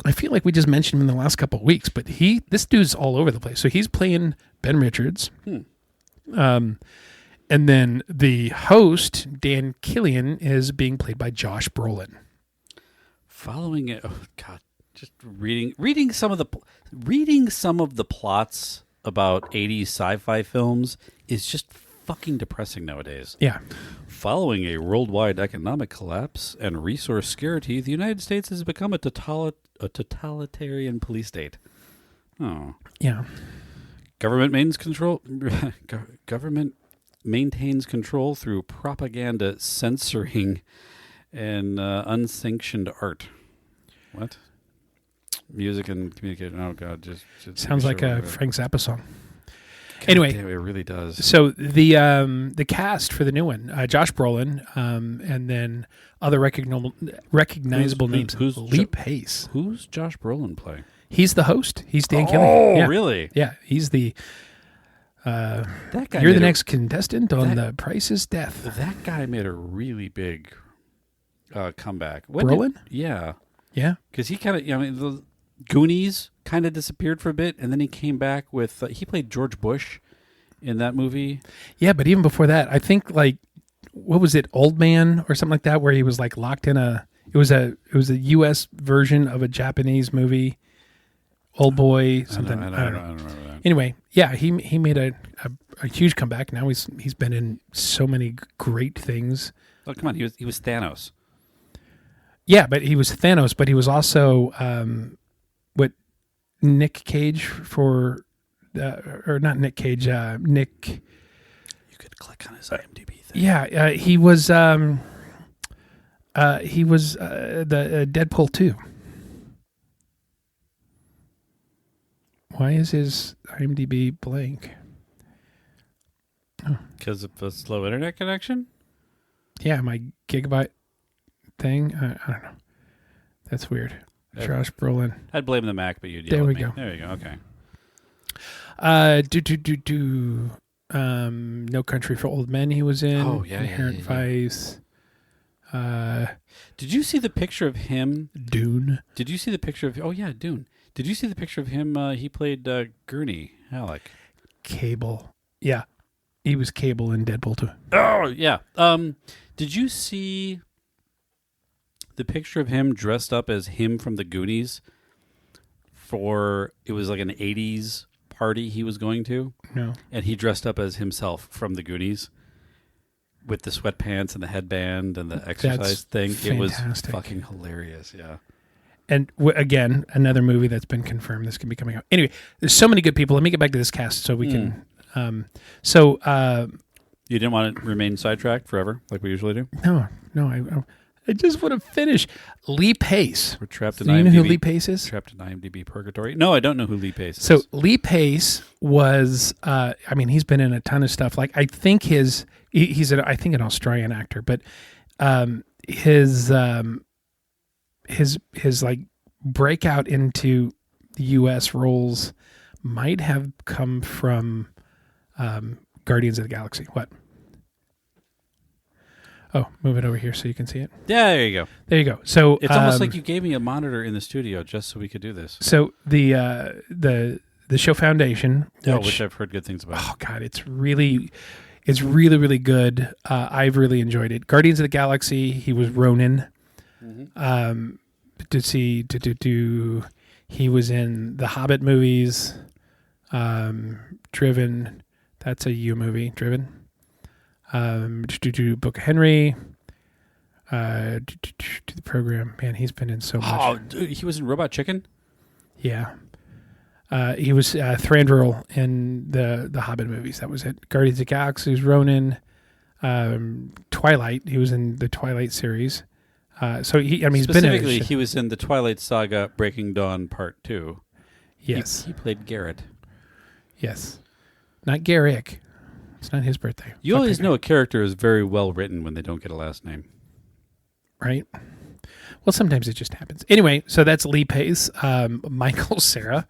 I feel like we just mentioned him in the last couple of weeks, but this dude's all over the place. So he's playing Ben Richards. And then the host, Dan Killian, is being played by Josh Brolin. Following it, oh God. Just reading some of the plots about 80s sci-fi films is just fucking depressing nowadays. Yeah. Following a worldwide economic collapse and resource scarcity, the United States has become a totalitarian police state. Oh. Yeah. Government maintains control through propaganda, censoring, and unsanctioned art. What? Music and communication. Oh God, just sounds like a Frank Zappa song. Anyway, damn, it really does. So the cast for the new one, Josh Brolin, and then other recognizable names. Who's Lee Pace? Who's Josh Brolin play? He's the host. He's Dan Killian. Oh, yeah. Really? Yeah, he's the. That guy. You're the next contestant on The Price is Death. That guy made a really big comeback. Brolin? Yeah. Yeah. Because he kind of, the Goonies kind of disappeared for a bit, and then he came back with. He played George Bush in that movie. Yeah, but even before that, I think what was it, Old Man or something like that, where he was locked in a. It was a U.S. version of a Japanese movie. Old Boy something. I don't know. I don't remember that. Anyway, yeah, he made a huge comeback. Now he's been in so many great things. Oh come on, he was Thanos. Yeah, but he was Thanos, but he was also what Nick Cage for, or not Nick Cage, Nick. You could click on his IMDb thing. Yeah, he was the Deadpool 2. Why is his IMDb blank? Because of a slow internet connection? Yeah, my gigabyte thing. I don't know. That's weird. Josh Brolin. I'd blame the Mac, but you'd There yell we at me. go. There you go. Okay. No Country for Old Men he was in. Oh, yeah. Inherent Vice. Did you see the picture of him? Dune. Did you see the picture of... Oh, yeah, Dune. Did you see the picture of him? He played Gurney Halleck. Cable. Yeah. He was Cable in Deadpool 2. Oh, yeah. Did you see the picture of him dressed up as him from the Goonies it was like an 80s party he was going to? No. And he dressed up as himself from the Goonies with the sweatpants and the headband and the exercise thing. Fantastic. It was fucking hilarious, yeah. And again, another movie that's been confirmed. This can be coming out. Anyway, there's so many good people. Let me get back to this cast so we can... You didn't want to remain sidetracked forever, like we usually do? No. I just want to finish. Lee Pace. We're trapped in Do IMDb. you know who Lee Pace is? Trapped in IMDb purgatory. No, I don't know who Lee Pace is. So Lee Pace was, he's been in a ton of stuff. Like I think he's an Australian actor, but his like breakout into the U.S. roles might have come from Guardians of the Galaxy. What? Oh, move it over here so you can see it. Yeah, there you go. There you go. So it's almost like you gave me a monitor in the studio just so we could do this. So the show Foundation, which I've heard good things about. Oh God, it's really good. I've really enjoyed it. Guardians of the Galaxy. He was Ronan. Mm-hmm. He was in the Hobbit movies. Driven. That's a U movie. Driven. Book of Henry, to the program. Man, he's been in so much. Oh, dude, he was in Robot Chicken? Yeah. He was Thranduil in the Hobbit movies. That was it. Guardians of the Galaxy was Ronan. Twilight. He was in the Twilight series. So he's been in specifically, he was in the Twilight Saga Breaking Dawn Part 2. Yes. He played Garrett. Yes. Not Garrick. It's not his birthday. You always know a character is very well written when they don't get a last name. Right? Well, sometimes it just happens. Anyway, so that's Lee Pace. Michael Cera.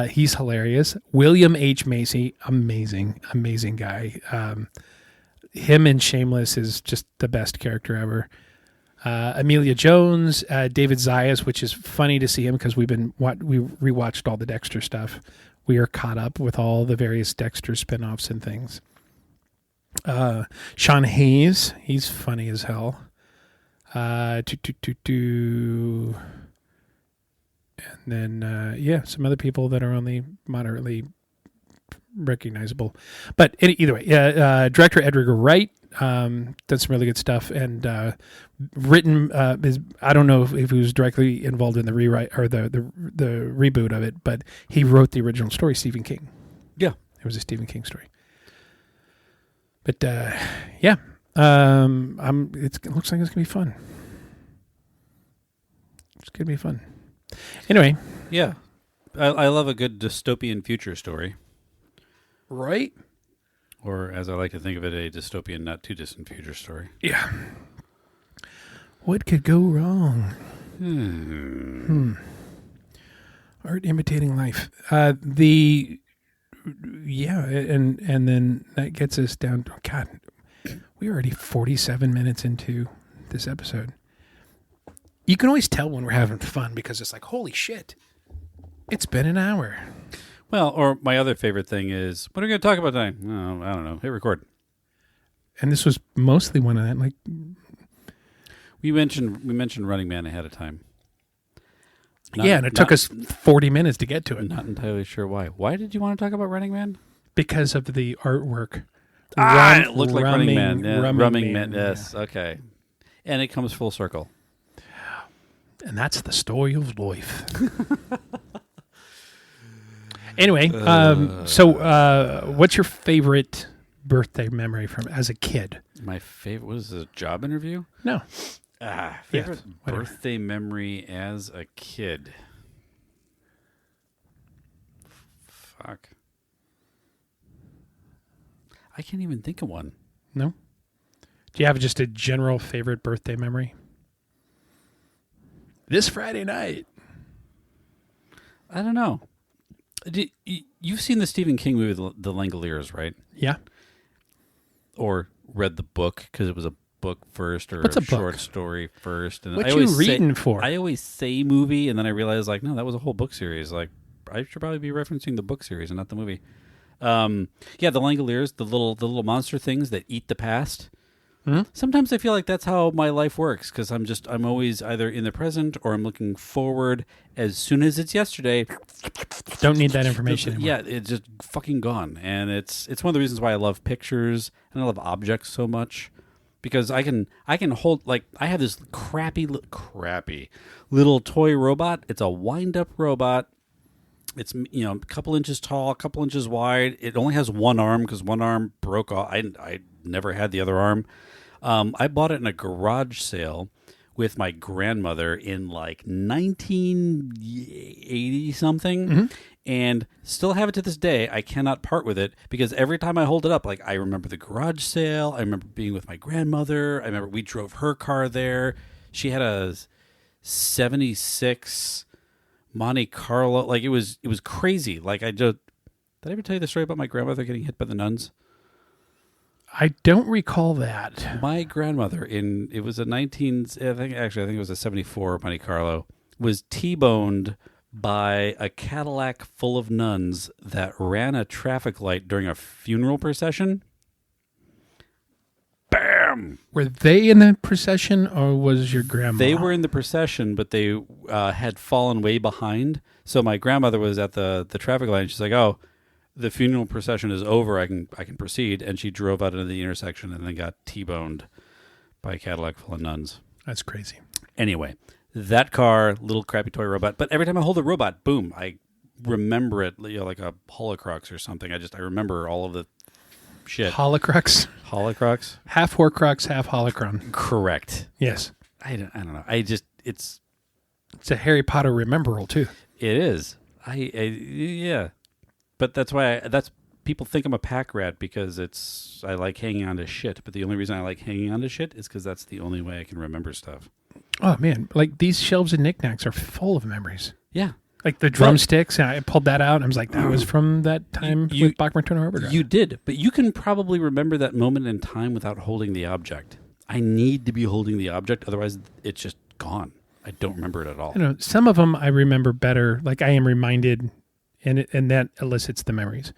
He's hilarious. William H. Macy. Amazing guy. Him in Shameless is just the best character ever. Amelia Jones. David Zayas, which is funny to see him because we rewatched all the Dexter stuff. We are caught up with all the various Dexter spinoffs and things. Sean Hayes, he's funny as hell. And then, some other people that are only moderately recognizable. But either way, director Edgar Wright done some really good stuff, and written I don't know if he was directly involved in the rewrite or the reboot of it, but he wrote the original story. Stephen King. Yeah, it was a Stephen King story. But it looks like it's gonna be fun. It's gonna be fun. Anyway, yeah, I love a good dystopian future story. Right? Or, as I like to think of it, a dystopian, not too distant future story. Yeah. What could go wrong? Art imitating life. And then that gets us down. Oh God, we're already 47 minutes into this episode. You can always tell when we're having fun because it's like, holy shit, it's been an hour. Well, or my other favorite thing is, what are we going to talk about tonight? Oh, I don't know. Hit record. And this was mostly one of that. Like we mentioned Running Man ahead of time. And it took us 40 minutes to get to it. Not entirely sure why. Why did you want to talk about Running Man? Because of the artwork. It looked like Running Man. Yeah, Rumming Man. Yes. Yeah. Okay. And it comes full circle. And that's the story of life. Anyway, what's your favorite birthday memory from as a kid? My favorite, what is this, a job interview? No. Favorite birthday memory as a kid. Fuck. I can't even think of one. No? Do you have just a general favorite birthday memory? This Friday night. I don't know. You've seen the Stephen King movie, The Langoliers, right? Yeah. Or read the book because it was a book first, or What's a book? Short story first. And what you reading for? I always say movie, and then I realize, like, no, that was a whole book series. Like, I should probably be referencing the book series and not the movie. The Langoliers, the little monster things that eat the past. Mm-hmm. Sometimes I feel like that's how my life works because I'm always either in the present or I'm looking forward. As soon as it's yesterday, don't need that information anymore. Yeah, it's just fucking gone. And it's one of the reasons why I love pictures and I love objects so much because I can hold, like, I have this crappy little toy robot. It's a wind up robot. It's a couple inches tall, a couple inches wide. It only has one arm because one arm broke off. I never had the other arm. I bought it in a garage sale with my grandmother in like 1980 something, and still have it to this day. I cannot part with it because every time I hold it up, like I remember the garage sale. I remember being with my grandmother. I remember we drove her car there. She had a 76 Monte Carlo. Like it was crazy. Like did I ever tell you the story about my grandmother getting hit by the nuns? I don't recall that. My grandmother I think it was a 74 Monte Carlo, was T-boned by a Cadillac full of nuns that ran a traffic light during a funeral procession. Bam! Were they in the procession, or was your grandma? They were in the procession, but they had fallen way behind. So my grandmother was at the traffic light, and she's like, "Oh, the funeral procession is over. I can proceed." And she drove out into the intersection and then got T-boned by a Cadillac full of nuns. That's crazy. Anyway, that car, little crappy toy robot. But every time I hold a robot, boom, I remember it, like a Holocrux or something. I remember all of the shit. Holocrux? Holocrux? Half Horcrux, half Holocron. Correct. Yes. I don't know. It's a Harry Potter rememberall, too. It is. Yeah. But that's why people think I'm a pack rat because I like hanging on to shit. But the only reason I like hanging on to shit is because that's the only way I can remember stuff. Oh, man. Like, these shelves and knickknacks are full of memories. Yeah. Like the drumsticks, and I pulled that out, and I was like, that was from that time with Bachman Turner Overdrive. You did, but you can probably remember that moment in time without holding the object. I need to be holding the object, otherwise it's just gone. I don't remember it at all. Some of them I remember better, like I am reminded, and that elicits the memories.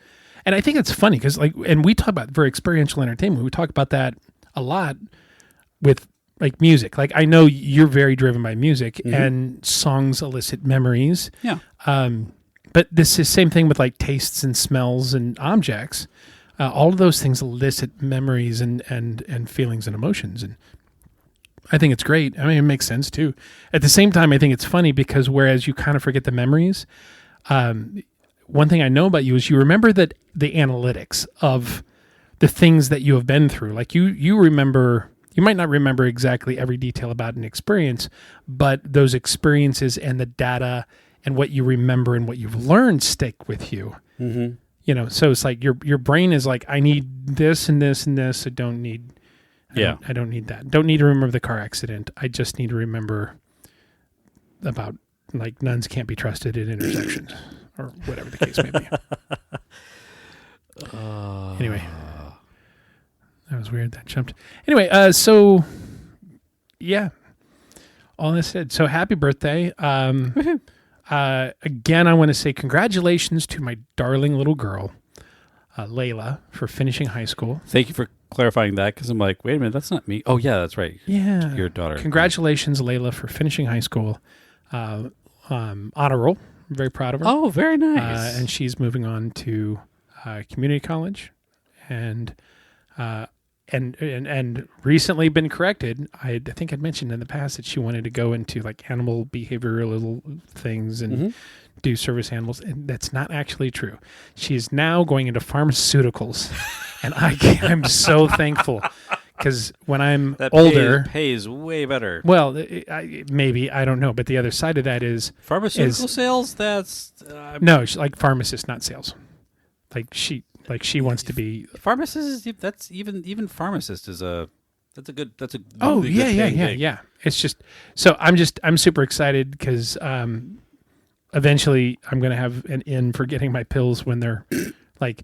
And I think it's funny, because and we talk about, for experiential entertainment, we talk about that a lot with like music. Like I know you're very driven by music, and songs elicit memories. Yeah. But this is the same thing with like tastes and smells and objects. All of those things elicit memories and feelings and emotions. And I think it's great. I mean, it makes sense too. At the same time, I think it's funny because whereas you kind of forget the memories, one thing I know about you is you remember that the analytics of the things that you have been through. Like you remember. You might not remember exactly every detail about an experience, but those experiences and the data and what you remember and what you've learned stick with you. Mm-hmm. So it's like your brain is like, I need this and this and this. I don't need that. Don't need to remember the car accident. I just need to remember about like nuns can't be trusted at intersections or whatever the case may be. Anyway. That was weird. That jumped. Anyway, so yeah, all I said. So happy birthday. Again, I want to say congratulations to my darling little girl, Layla, for finishing high school. Thank you for clarifying that, because I'm like, wait a minute, that's not me. Oh yeah, that's right. Yeah, your daughter. Congratulations, Layla, for finishing high school. Honor roll. I'm very proud of her. Oh, very nice. And she's moving on to community college, and recently been corrected. I think I'd mentioned in the past that she wanted to go into like animal behavioral things and do service animals, and that's not actually true. She is now going into pharmaceuticals, and I'm so thankful, because when I'm older, pays way better. Well, maybe, I don't know, but the other side of that is pharmaceutical sales. That's no, like pharmacist, not sales. Like she wants to be pharmacist. That's even pharmacist is that's a good. Oh really yeah. It's just so I'm super excited because eventually I'm going to have an in for getting my pills when they're like,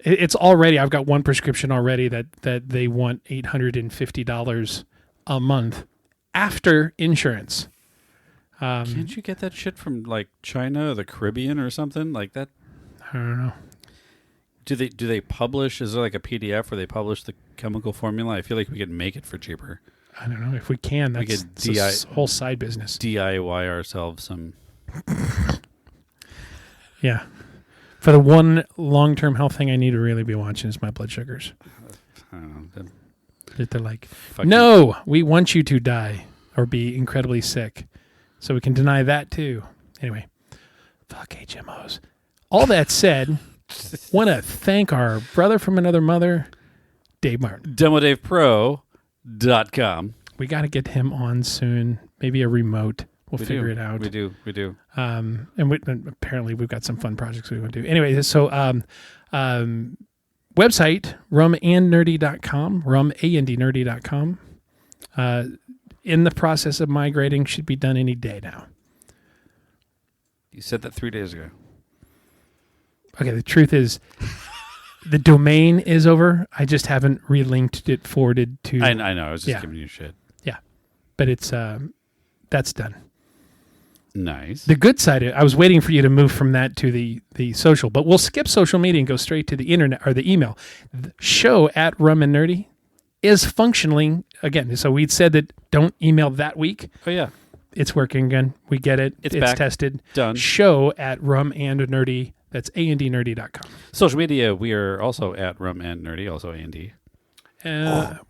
it's already, I've got one prescription already that they want $850 a month after insurance. Can't you get that shit from like China or the Caribbean or something like that? I don't know. Do they publish? Is there like a PDF where they publish the chemical formula? I feel like we could make it for cheaper. I don't know if we can. That's a whole side business. DIY ourselves some. Yeah. For the one long-term health thing I need to really be watching is my blood sugars. I don't know. They're like, no, we want you to die or be incredibly sick. So we can deny that too. Anyway, Fuck HMOs. All that said, want to thank our brother from another mother, Dave Martin. DemoDavePro.com. We got to get him on soon. Maybe a remote. We'll figure it out. We do. And apparently we've got some fun projects we want to do. Anyway, so website, rumandnerdy.com, rumandnerdy.com. In the process of migrating, should be done any day now. You said that 3 days ago. Okay, the truth is, the domain is over. I just haven't relinked it, forwarded to... I know, I was just giving you shit. Yeah, but it's that's done. Nice. The good side, I was waiting for you to move from that to the social, but we'll skip social media and go straight to the internet or the email. The show at Rum and Nerdy is functioning again. So we'd said that don't email that week. Oh, yeah. It's working again. We get it. It's back. Tested. Done. Show at Rum and Nerdy. That's andnerdy.com. Social media, we are also at Rum and Nerdy, also A&D.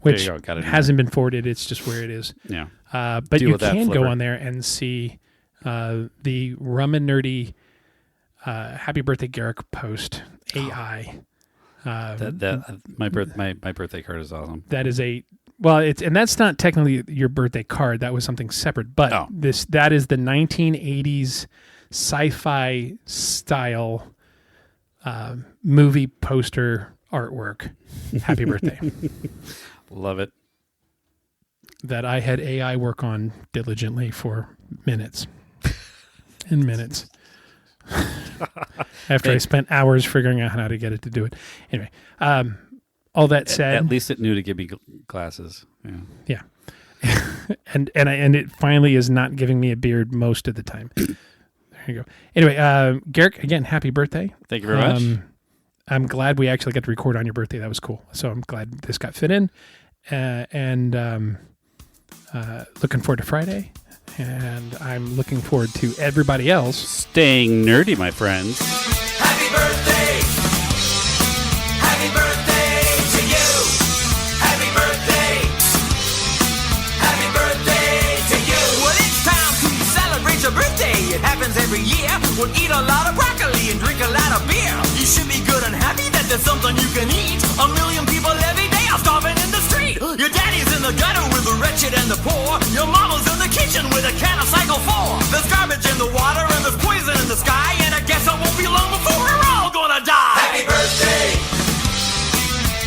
Which there you go. hasn't been forwarded. It's just where it is. Yeah. But you can go on there and see the Rum and Nerdy Happy Birthday Garrick post AI. My birthday card is awesome. That is and that's not technically your birthday card. That was something separate. But that is the 1980s sci-fi style movie poster artwork. Happy birthday. Love it. That I had AI work on diligently for minutes and minutes. After I spent hours figuring out how to get it to do it. Anyway, all that said, at least it knew to give me glasses. Yeah. and it finally is not giving me a beard most of the time. There you go. Anyway, Garrick, again, happy birthday. Thank you very much. I'm glad we actually got to record on your birthday. That was cool. So I'm glad this got fit in. And looking forward to Friday. And I'm looking forward to everybody else staying nerdy, my friends. Happy birthday! Happy birthday to you! Happy birthday! Happy birthday to you! Well, it's time to celebrate your birthday. It happens every year. We'll eat a lot of broccoli and drink a lot of beer. You should be good and happy that there's something you can eat. 1 million people every day are starving in the street. Your daddy's in the gutter with the wretched and the poor. Your mama's in the kitchen with a can of Cycle 4. There's garbage in the water and there's poison in the sky. And I guess it won't be long before we're all gonna die. Happy birthday!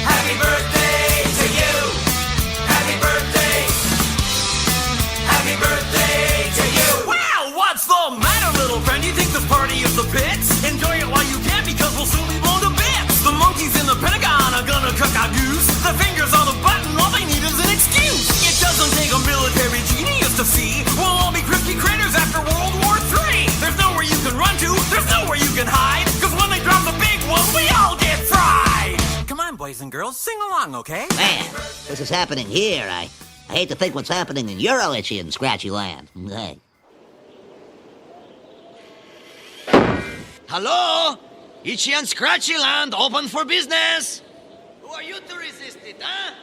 Happy birthday to you! Happy birthday! Happy birthday to you! Wow, what's the matter, little friend? You think this party is the pits? Enjoy it while you can because we'll soon be blown to bits. The monkeys in the Pentagon are gonna cook our goose. The fingers on the button, all they need is an excuse. It doesn't take a military genius to see we'll all be crispy critters after World War III. There's nowhere you can run to, there's nowhere you can hide, because when they drop the big one, we all get fried. Come on, boys and girls, sing along, okay? Man, this is happening here. I hate to think what's happening in your itchy and scratchy land. Hey. Hello? Itchy and Scratchy Land, open for business? Who are you to resist it, huh?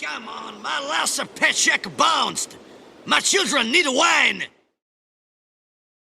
Come on, my last paycheck bounced. My children need wine.